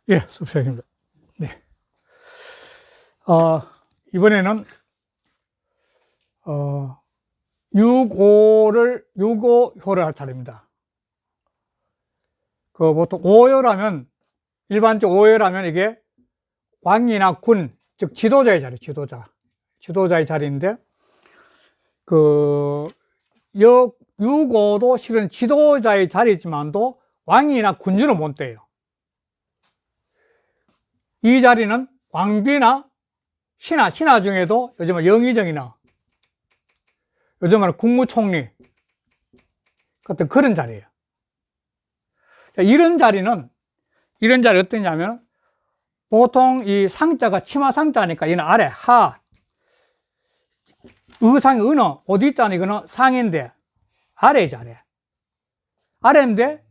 예, 수업시간입니다. 네. 이번에는, 6호를 할 차례입니다. 보통 5호라면, 일반적 5호라면 이게 왕이나 군, 즉 지도자의 자리, 지도자의 자리인데, 6호도 실은 지도자의 자리지만도 왕이나 군주는 못 돼요. 이 자리는 왕비나 신하 중에도 요즘은 영의정이나 요즘은 국무총리 같은 그런 자리예요. 이런 자리 어떠냐면 보통 이 상자가 치마 상자니까 이는 아래, 의상이 어디 있잖아. 이거는 상인데 아래죠, 아래. 아래인데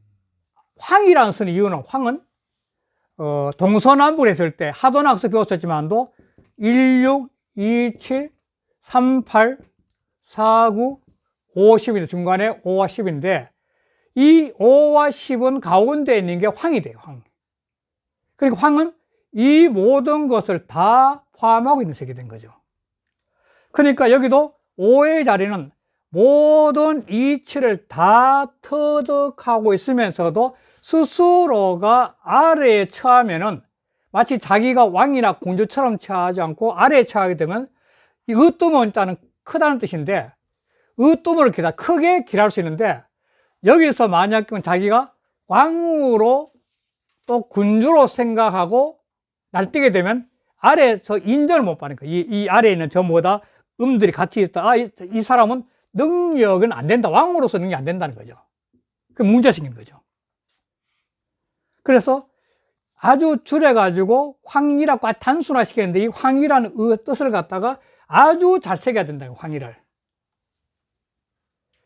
황이라는 쓰는 이유는 황은 동서남북을 했을 때 하도낙서 배웠었지만도 16, 27, 38, 49, 50인데 중간에 5와 10인데 이 5와 10은 가운데 있는 게 황이 돼요, 황. 그러니까 황은 이 모든 것을 다 포함하고 있는 색이 된 거죠. 그러니까 여기도 5의 자리는 모든 이치를 다 터득하고 있으면서도 스스로가 아래에 처하면은 마치 자기가 왕이나 공주처럼 처하지 않고 아래에 처하게 되면 이 으뜸은 일단은 크다는 뜻인데 으뜸을 크게 길할 수 있는데 여기서 만약 자기가 왕으로 또 군주로 생각하고 날뛰게 되면 아래에서 인정을 못 받는 거예요. 이 아래에 있는 전부다 음들이 같이 있다. 이 사람은 능력은 안 된다. 왕으로서 능력이 안 된다는 거죠. 그 문제 생긴 거죠. 그래서 아주 줄여가지고 황이라고 단순화시켰는데 이 황이라는 뜻을 갖다가 아주 잘 새겨야 된다. 황이를.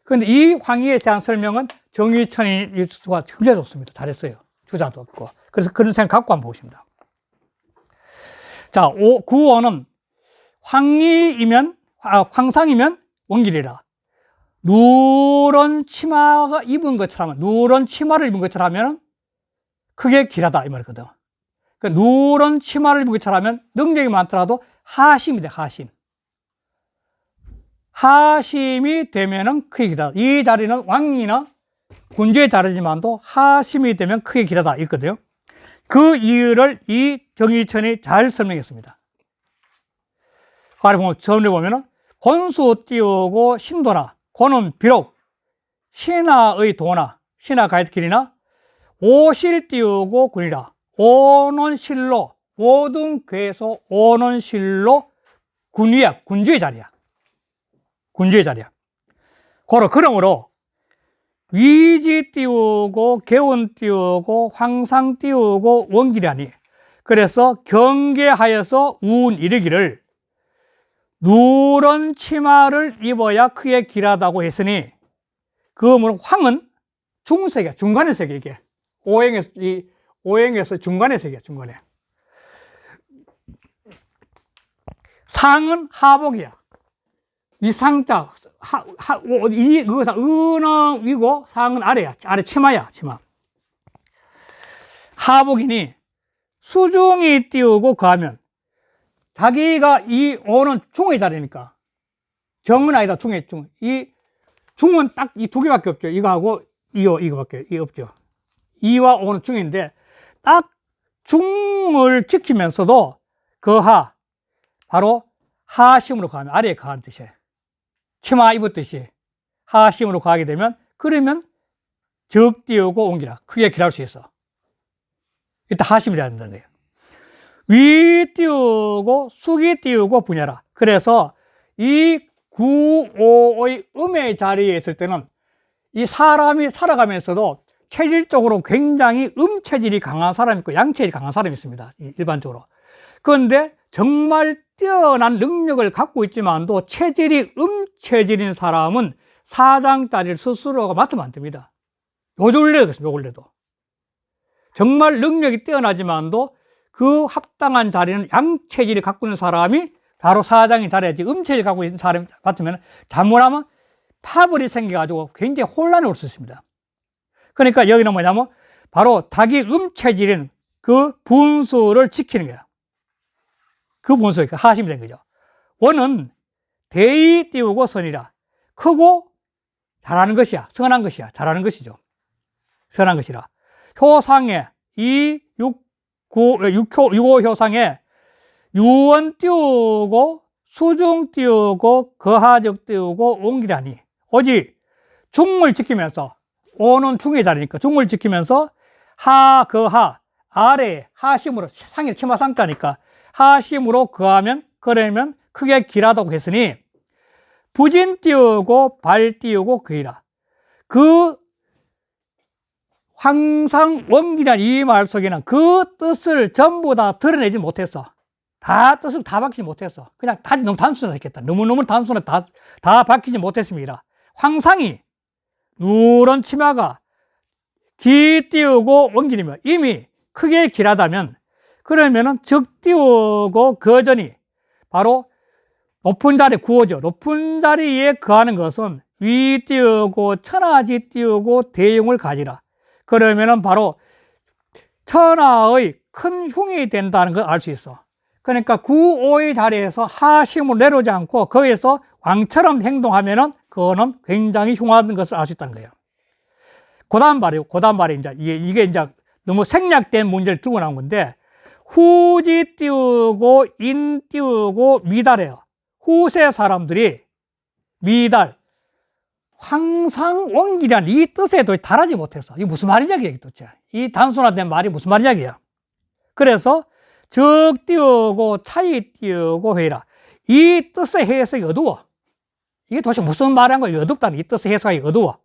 그런데 이 황이에 대한 설명은 정유천이 일수가 굉장히 좋습니다. 잘했어요. 주자도 없고. 그래서 그런 생각 갖고 한번 보십니다. 자, 9호는 황상이면 원길이라. 누런 치마가 입은 것처럼, 누런 치마를 입은 것처럼 하면 크게 길하다 이 말이거든. 그러니까 누런 치마를 입은 것처럼 하면 능력이 많더라도 하심이 돼, 하심이 되면은 크게 길하다. 이 자리는 왕이나 군주의 자리지만도 하심이 되면 크게 길하다 있거든요. 그 이유를 이 정유천이 잘 설명했습니다. 아래 보면 처음에 보면은 권수 띄우고 신도나, 권은 비록 신하의 도나, 신하 가이드 길이나 오실 띄우고 군이라. 오는 실로, 모든 괴소 오는 실로 군위야, 군주의 자리야. 그러므로 위지 띄우고 개운 띄우고 황상 띄우고 원길이하니. 그래서 경계하여서 우운 이르기를 누런 치마를 입어야 크게 길하다고 했으니 그러므로 황은 중색이야. 중간의 색이야, 이게. 오행에서 중간의 색이야, 중간에. 상은 하복이야. 이 상자, 의는 위고 상은 아래야. 아래 치마야, 치마. 하복이니 수중이 띄우고 가면 자기가 이 오는 중의 자리니까 정은 아니다, 중. 이 중은 딱 이 두 개밖에 없죠. 이거하고 이거밖에 없죠. 이와 오는 중인데 딱 중을 지키면서도 바로 하심으로 가면 아래에 가는 뜻이에요. 치마 입었듯이 하심으로 가게 되면 그러면 적 띄우고 옮기라. 크게 길할 수 있어. 일단 하심이 돼야 된다는 거예요. 위 띄우고 숙이 띄우고 분야라. 그래서 이 9호의 음의 자리에 있을 때는 이 사람이 살아가면서도 체질적으로 굉장히 음체질이 강한 사람이 있고 양체질이 강한 사람이 있습니다. 일반적으로. 그런데 정말 뛰어난 능력을 갖고 있지만도 체질이 음체질인 사람은 사장자리를 스스로가 맡으면 안 됩니다. 요걸래도. 정말 능력이 뛰어나지만도 그 합당한 자리는 양체질을 갖고 있는 사람이 바로 사장의 자리에 음체질을 갖고 있는 사람이 맡으면 잘못하면 파벌이 생겨가지고 굉장히 혼란이 올 수 있습니다. 그러니까 여기는 뭐냐면 바로 닭이 음체질인 그 분수를 지키는 거야. 그 분수가 하심이 된 거죠. 원은 대이 띄우고 선이라. 크고 잘하는 것이야. 선한 것이야. 잘하는 것이죠. 선한 것이라. 효상에 이 6호 효상에 유원 띄우고 수중 띄우고 거하적 띄우고 옹기라니. 오직 중을 지키면서, 오는 중의 자리니까 중을 지키면서 하, 거하, 아래 하심으로, 상이 치마상자니까 하심으로 거하면, 그러면 크게 길하다고 했으니 부진 띄우고 발 띄우고 거이라. 그 황상 원기란 이 말 속에는 그 뜻을 전부 다 드러내지 못했어. 다 뜻을 다 밝히지 못했어. 그냥 다 너무 단순했겠다. 너무너무 단순해. 다 밝히지 못했습니다. 황상이 누런 치마가 기 띄우고 원기이면 이미 크게 길하다면, 그러면은 적 띄우고 거전이 바로 높은 자리 구호죠. 높은 자리에 거하는 것은 위 띄우고 천하지 띄우고 대용을 가지라. 그러면은 바로 천하의 큰 흉이 된다는 걸 알 수 있어. 그러니까 구오의 자리에서 하심으로 내려오지 않고 거기에서 왕처럼 행동하면은 그거는 굉장히 흉한 것을 알 수 있다는 거예요. 고단발이 이제 이게 이제 너무 생략된 문제를 두고 나온 건데, 후지 띄우고 인 띄우고 미달해요. 후세 사람들이 미달, 황상원기란 이 뜻에도 달하지 못했어. 이게 무슨 말이냐, 이게 도대체. 이 단순화된 말이 무슨 말이냐, 이게. 그래서 적 띄우고 차이 띄우고 해라. 이 뜻의 해석이 어두워. 이게 도대체 무슨 말이란 거야? 어둡다는, 이 뜻의 해석이 어두워.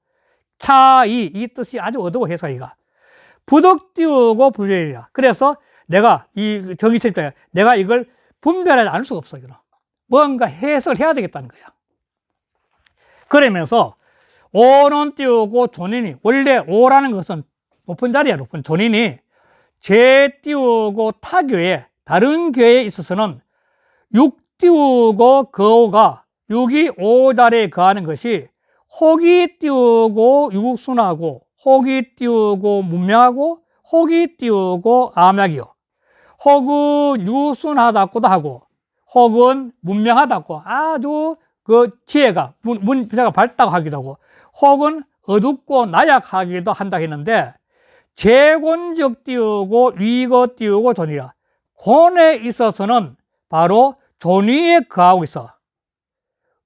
차이, 이 뜻이 아주 어두워, 해석이가. 부덕 띄우고 분별이라. 그래서 내가 이 정의실때 내가 이걸 분별하지 않을 수가 없어. 이거는 뭔가 해석을 해야 되겠다는 거야. 그러면서 오는 띄우고 존인이, 원래 오라는 것은 높은 자리야. 높은 존인이 제 띄우고 타교에, 다른 교회에 있어서는 육 띄우고 거오가, 육이 오 자리에 거하는 것이 혹이 띄우고 육순하고, 혹이 띄우고 문명하고, 혹이 띄우고 암약이요. 혹은 유순하다고도 하고, 혹은 문명하다고, 아주 그 지혜가, 문제가 밝다고 하기도 하고, 혹은 어둡고 나약하기도 한다 했는데, 재곤적 띄우고 위거 띄우고 존이라. 곤에 있어서는 바로 존위에 거하고 있어.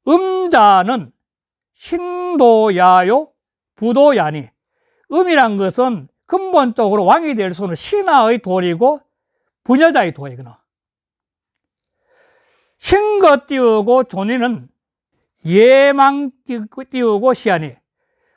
음자는 신도야요 부도야니. 음이란 것은 근본적으로 왕이 될 수는 신하의 도리고 부녀자의 도리구나. 신거 띄우고 존위는 예망 띄우고 시하니.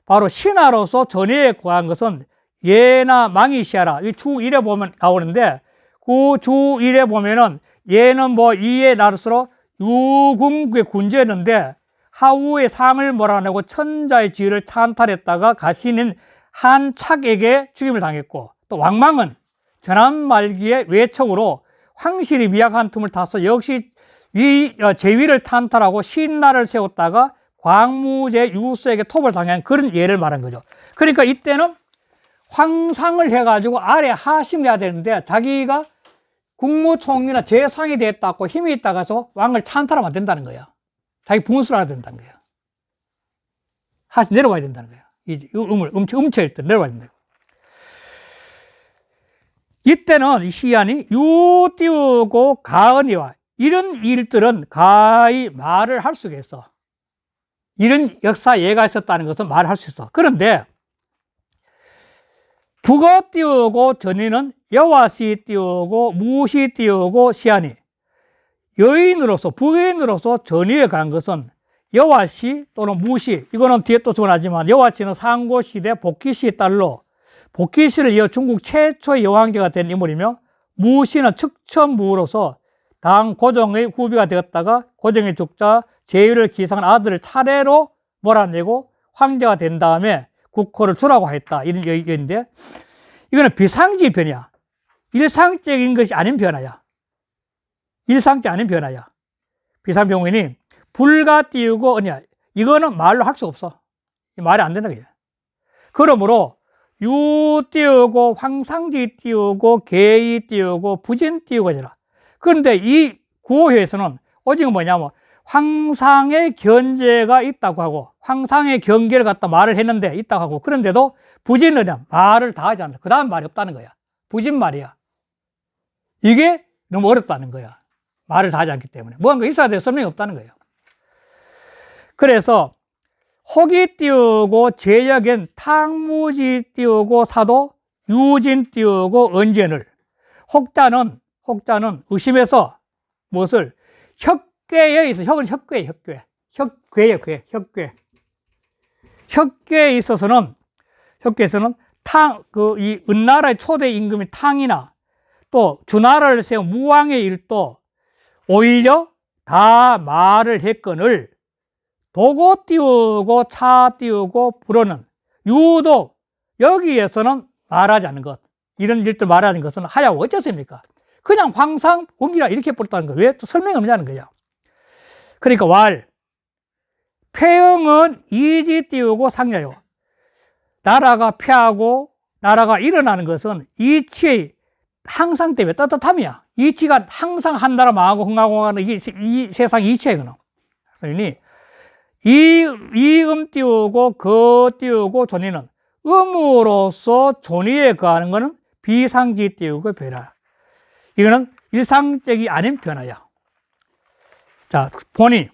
바로 신하로서 전위에 거한 것은 예나 망이 시하라. 이 주1에 보면 나오는데, 그 주1에 보면은 예는 뭐 이에 나를수록 유궁의 군주였는데, 하우의 상을 몰아내고 천자의 지위를 찬탈했다가 가시는 한 착에게 죽임을 당했고, 또 왕망은 전한 말기에 외척으로 황실이 미약한 틈을 타서 역시 제위를 탄탈하고 신나를 세웠다가 광무제 유수에게 톱을 당한 그런 예를 말한 거죠. 그러니까 이때는 황상을 해가지고 아래 하심을 해야 되는데, 자기가 국무총리나 재상이 됐다고 힘이 있다고 해서 왕을 찬탈하면 안 된다는 거야. 자기 분수를 해야 된다는 거야. 하심 내려와야 된다는 거야. 이 음체일 때 내려와야 된다. 이때는 시안이 유 띄우고 가은이와 이런 일들은 가히 말을 할 수가 있어. 이런 역사 예가 있었다는 것은 말을 할 수 있어. 그런데 북어 띄우고 전위는 여와시 띄우고 무시 띄우고 시안이, 여인으로서 부인으로서 전위에 간 것은 여와시 또는 무시, 이거는 뒤에 또 전하지만 여와시는 상고시대 복희시의 딸로 복희시를 이어 중국 최초의 여왕제가 된 인물이며, 무시는 측천무로서 당 고종의 후비가 되었다가 고종이 죽자 제위를 기상한 아들을 차례로 몰아내고 황제가 된 다음에 국호를 주라고 했다. 이런 얘기인데, 이거는 비상지 변이야. 일상적인 것이 아닌 변화야. 일상적이 아닌 변화야. 비상병원이 불가 띄우고 언니야. 이거는 말로 할 수 없어. 말이 안 된다. 그러므로 유 띄우고 황상지 띄우고 계이 띄우고 부진 띄우고 하잖아. 그런데 이 구호회에서는 오직 뭐냐면 황상의 견제가 있다고 하고 황상의 경계를 갖다 말을 했는데 있다고 하고 그런데도 부진은 말을 다 하지 않는다. 그 다음 말이 없다는 거야. 부진 말이야. 이게 너무 어렵다는 거야. 말을 다 하지 않기 때문에. 뭔가 있어야 될 설명이 없다는 거예요. 그래서 혹이 띄우고 제역엔 탕무지 띄우고 사도 유진 띄우고 언젠을 혹자는 의심해서 무엇을 혁괴에 있어. 혁은 혁괴에 있어서는 혁괴에서는 이 은나라의 초대 임금인 탕이나 또 주나라를 세운 무왕의 일도 오히려 다 말을 했거늘 도고 띄우고 차 띄우고 불어는 유독 여기에서는 말하지 않는 것, 이런 일들 말하는 것은 하야고 어쩌습니까? 그냥 황상 옮기라 이렇게 버렸다는 거예요. 왜 또 설명이 없냐는 거예요. 그러니까 폐영은 이지 띄우고 상야요. 나라가 패하고 나라가 일어나는 것은 이치의 항상 때문에 떳떳함이야. 이치가 항상 한 나라 망하고 흥하고 하는 이게 이 세상 이치예요. 그러니 이음 띄우고 거 띄우고 존이는 음으로서 존위에 거하는 것은 비상지 띄우고 변화. 이거는 일상적이 아닌 변화야. 자, 보니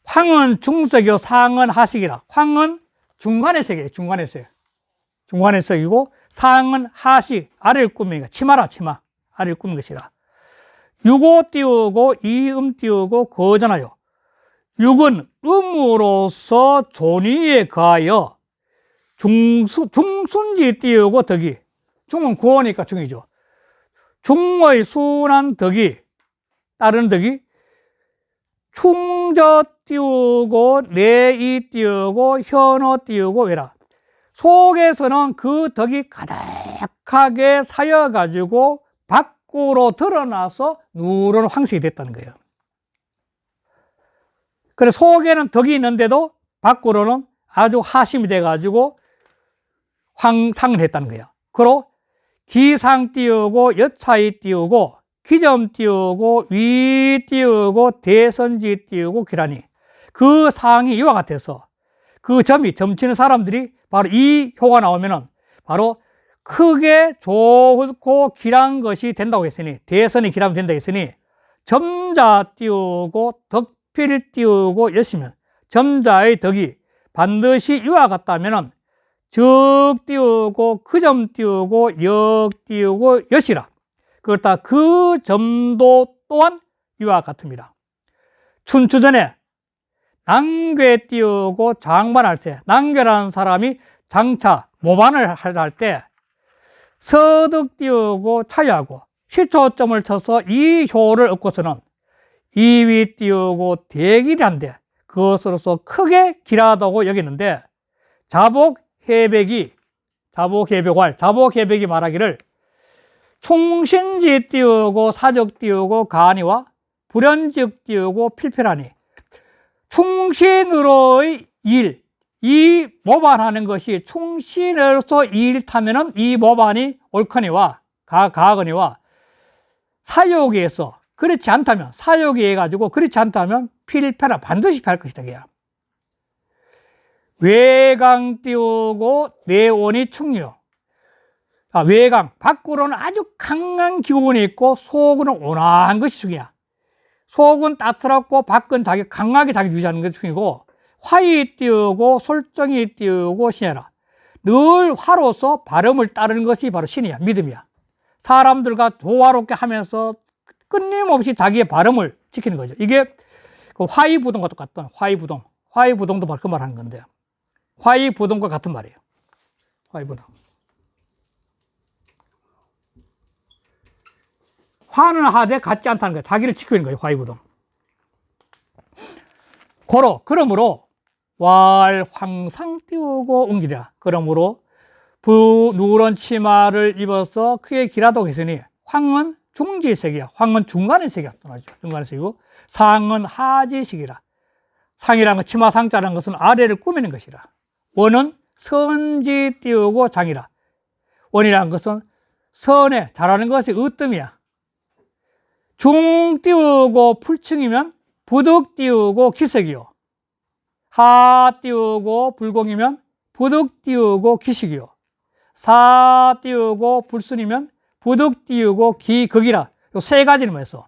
황은 중석이요 상은 하식이라. 황은 중간의 세계예요. 중간의 세계이고 상은 하식, 아래를 꾸미니까 치마라 치마. 아래를 꾸민 것이라. 유고 띄우고 이음 띄우고 거전하여. 육은 음으로서 존위에 가하여 중순지 띄우고 덕이. 중은 구어니까 중이죠. 중의 순한 덕이 따르는 덕이 충저 띄우고 내이 띄우고 현어 띄우고 외라. 속에서는 그 덕이 가득하게 사여가지고 밖으로 드러나서 누런 황색이 됐다는 거예요. 그래서 속에는 덕이 있는데도 밖으로는 아주 하심이 돼가지고 황상을 했다는 거예요. 그리고 기상 띄우고 여차이 띄우고 기점 띄우고 위 띄우고 대선지 띄우고 기라니 그 상이 이와 같아서 그 점치는 사람들이 바로 이 효가 나오면은 바로 크게 좋고 길한 것이 된다고 했으니 대선이 길하면 된다고 했으니 점자 띄우고 덕필 띄우고 엿이면 점자의 덕이 반드시 이와 같다면은 적 띄우고 그 점 띄우고 역 띄우고 엿이라. 그렇다 그 점도 또한 이와 같습니다. 춘추전에 낭괴 띄우고 장반할 때 낭괴라는 사람이 장차 모반을 할 때 서득 띄우고 차유하고 시초점을 쳐서 이 효를 얻고서는 이위 띄우고 대길이란데 그것으로서 크게 길하다고 여기는데 자복해백이 말하기를 충신지 띄우고 사적 띄우고 가니와 불연직 띄우고 필필하니 충신으로의 일, 이 모반하는 것이 충신으로서 일타면은 이 모반이 옳거니와 가거니와 사욕에서 그렇지 않다면 사욕에 해가지고 그렇지 않다면 필패라 반드시 패할 것이다. 그야. 외강 띄우고 내원이 충요. 외강 밖으로는 아주 강한 기운이 있고 속으로는 온화한 것이 중이야. 속은 따뜻하고 밖은 강하게 자기 유지하는 것이 중이고 화이 띄우고 솔정이 띄우고 신이라. 늘 화로서 발음을 따르는 것이 바로 신이야. 믿음이야. 사람들과 조화롭게 하면서 끊임없이 자기의 발음을 지키는 거죠. 이게 그 화이부동과 똑같던 화이부동도 바로 그 말 하는 건데 화이부동과 같은 말이에요. 화이부동. 화는 하되 같지 않다는 거예요. 자기를 지키고 있는 거예요. 화이부동. 그러므로 왈 황상 띄우고 옮기랴. 그러므로 누런 치마를 입어서 크게 길하다고 했으니 황은 중지색이야. 황은 중간의 색이야. 중간의 색이고 상은 하지식이라. 상이라는 건 치마 상자라는 것은 아래를 꾸미는 것이라. 원은 선지 띄우고 장이라. 원이라는 것은 선에 잘하는 것이 으뜸이야. 중 띄우고 풀층이면 부득 띄우고 기색이요. 하 띄우고 불공이면 부득 띄우고 기식이요. 사 띄우고 불순이면 부득 띄우고 기극이라. 요 세 가지는 뭐였어?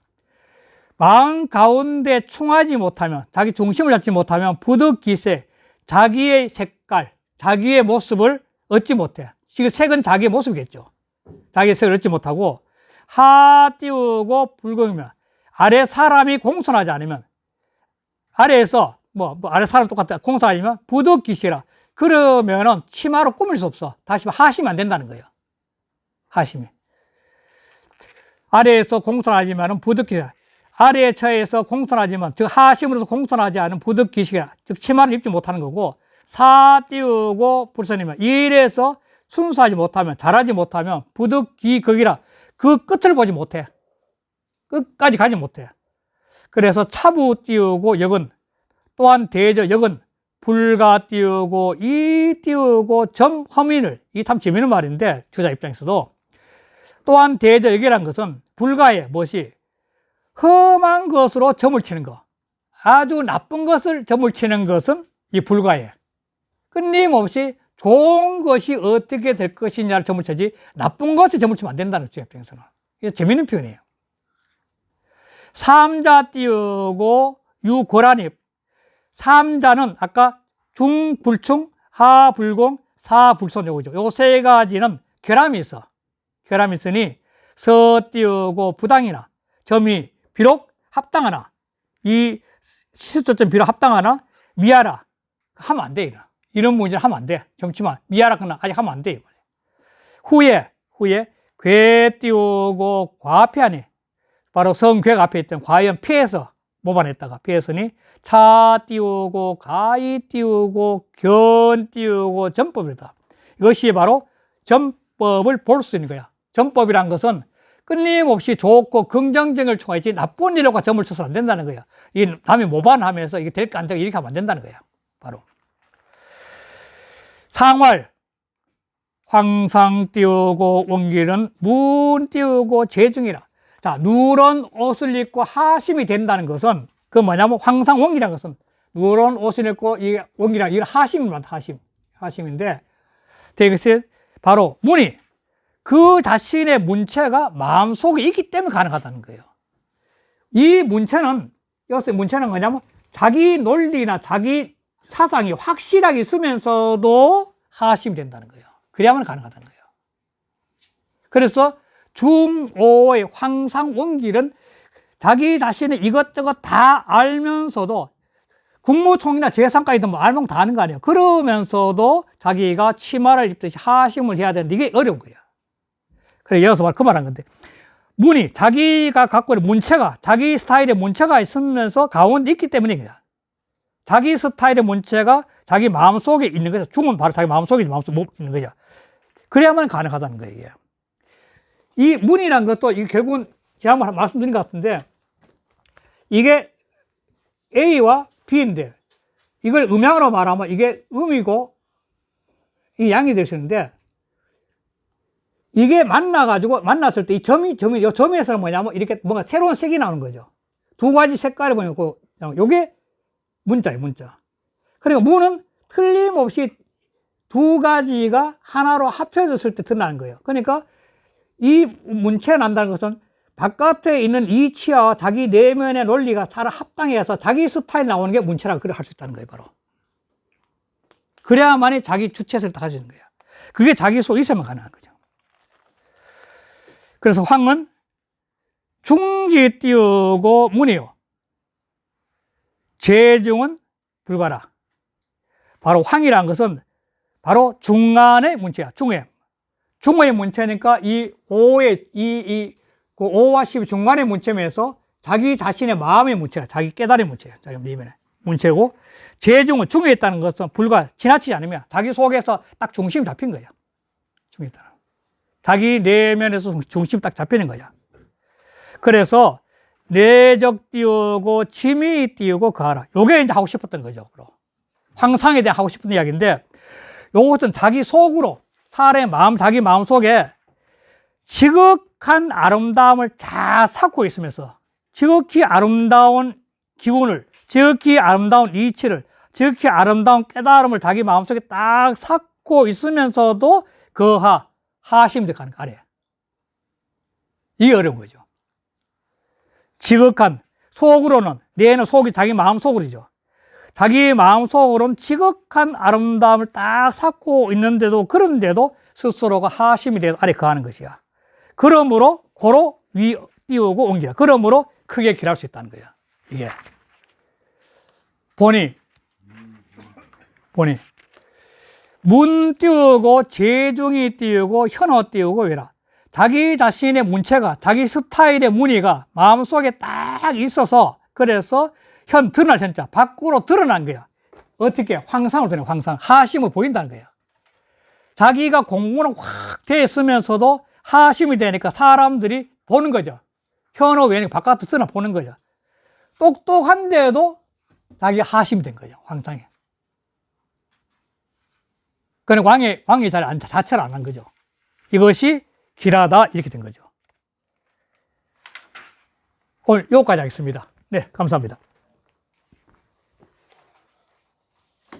마음 가운데 충하지 못하면, 자기 중심을 잡지 못하면 부득 기세, 자기의 색깔, 자기의 모습을 얻지 못해. 지금 색은 자기의 모습이겠죠. 자기의 색을 얻지 못하고, 하 띄우고 불공이면, 아래 사람이 공손하지 않으면, 아래에서 아래 사람 똑같다 공손하지만 부득 기시라. 그러면은 치마로 꾸밀 수 없어. 다시 하시면 안 된다는 거예요. 하심이. 아래에서 공손하지만은 부득 기시라. 아래에 처해서 공손하지만, 즉 하심으로서 공손하지 않은 부득 기시라. 즉 치마를 입지 못하는 거고, 사 띄우고 불선이면, 일에서 순수하지 못하면, 잘하지 못하면 부득 기극이라. 그 끝을 보지 못해. 끝까지 가지 못해. 그래서 차부 띄우고 역은, 또한 대저 역은 불가 띄우고 이 띄우고 점 허민을, 이 참 재미있는 말인데 주자 입장에서도, 또한 대저 역이라는 것은 불가의 무엇이 험한 것으로 점을 치는 거, 아주 나쁜 것을 점을 치는 것은 이 불가에, 끊임없이 좋은 것이 어떻게 될 것이냐를 점을 치지 나쁜 것에 점을 치면 안 된다는 주자 입장에서는. 이게 재미있는 표현이에요. 삼자 띄우고 유고라니. 삼자는 아까 중불충, 하불공, 사불손 요거죠. 요 세 가지는 결함이 있어. 결함이 있으니 서 띄우고 부당이나 점이 비록 합당하나, 이 시수점 비록 합당하나 미하라 하면 안 돼. 이런 문제는 하면 안 돼. 점치만 미하라거나 아직 하면 안 돼. 후에 괴 띄우고 과패하니, 바로 성괴가 앞에 있던 과연 피해서 모반했다가 피해서니 차 띄우고 가이 띄우고 견 띄우고 점법이다. 이것이 바로 점법을 볼 수 있는 거야. 점법이란 것은 끊임없이 좋고 긍정적을 초과했지 나쁜 일과 점을 쳐서는 안 된다는 거야. 이 남이 모반하면서 이게 될까 안 될까 이렇게 하면 안 된다는 거야. 바로 상활, 황상 띄우고 원기는 문 띄우고 재중이라. 자, 누런 옷을 입고 하심이 된다는 것은, 그 뭐냐면 황상원기라는 것은 누런 옷을 입고 이 원기랑 이걸 하심입니다. 하심인데, 이것이 바로 문이 그 자신의 문체가 마음속에 있기 때문에 가능하다는 거예요. 이 문체는, 여기서 문체는 뭐냐면 자기 논리나 자기 사상이 확실하게 있으면서도 하심이 된다는 거예요. 그래야만 가능하다는 거예요. 그래서 중오의 황상원길은 자기 자신의 이것저것 다 알면서도, 국무총리나 재상까지도 뭐 알면 다 아는 거 아니에요. 그러면서도 자기가 치마를 입듯이 하심을 해야 되는데 이게 어려운 거야. 그래, 여기서 그 말한 건데, 문이 자기가 갖고 있는 문체가, 자기 스타일의 문체가 있으면서 가운데 있기 때문입니다. 자기 스타일의 문체가 자기 마음속에 있는 거죠. 중은 바로 자기 마음속에 있는 거죠. 그래야만 가능하다는 거예요. 이게. 이 문이란 것도 이게 결국은 제가 한번 말씀드린 것 같은데, 이게 A와 B인데, 이걸 음양으로 말하면 이게 음이고 이 양이 될 수 있는데, 이게 만났을 때 이 점에서는 뭐냐면 이렇게 뭔가 새로운 색이 나오는 거죠. 두 가지 색깔이 보이고, 요게 문자예요, 문자. 그러니까 문은 틀림없이 두 가지가 하나로 합쳐졌을 때 드러나는 거예요. 그러니까 이 문체가 난다는 것은 바깥에 있는 이 치아와 자기 내면의 논리가 다 합당해서 자기 스타일이 나오는 게 문체라고 할 수 있다는 거예요, 바로. 그래야만이 자기 주체성을 가지는 거예요. 그게 자기 속에 있어야만 가능한 거죠. 그래서 황은 중지 띄우고 문이요. 재중은 불가라. 바로 황이라는 것은 바로 중간의 문체야, 중의 문체니까 이 오의, 그 5와 10의 중간의 문체면서 자기 자신의 마음의 문체야, 자기 깨달음의 문체야, 자기 내면의 문체고, 재중은 중에 있다는 것은 불가, 지나치지 않으면 자기 속에서 딱 중심이 잡힌 거야. 중에 있다는. 자기 내면에서 중심이 딱 잡히는 거야. 그래서 내적 띄우고 치미 띄우고 가라. 요게 이제 하고 싶었던 거죠. 황상에 대해 하고 싶은 이야기인데, 요것은 자기 속으로, 사람의 마음, 자기 마음 속에 지극한 아름다움을 잘 쌓고 있으면서 지극히 아름다운 기운을, 지극히 아름다운 이치를, 지극히 아름다운 깨달음을 자기 마음속에 딱 쌓고 있으면서도 하심도 가는 거 아래에. 이게 어려운 거죠. 지극한, 속으로는, 내는 속이 자기 마음 속으로죠. 자기 마음 속으로는 지극한 아름다움을 딱 쌓고 있는데도, 그런데도 스스로가 하심이 돼서 아래 거하는 것이야. 그러므로 고로 위 띄우고 옮기라. 그러므로 크게 길할 수 있다는 거야. 이게. 보니 문 띄우고 재중이 띄우고 현어 띄우고 왜라. 자기 자신의 문체가, 자기 스타일의 무늬가 마음속에 딱 있어서, 그래서 드러날 현자, 밖으로 드러난 거야. 어떻게? 황상으로 드러내, 황상. 하심을 보인다는 거야. 자기가 공부는 확 돼 있으면서도 하심이 되니까 사람들이 보는 거죠. 현어 외에는 바깥으로 드러나 보는 거죠. 똑똑한데도 자기가 하심이 된 거죠. 황상에. 그러니까 왕이 자체를 안 한 거죠. 이것이 길하다, 이렇게 된 거죠. 오늘 여기까지 하겠습니다. 네, 감사합니다.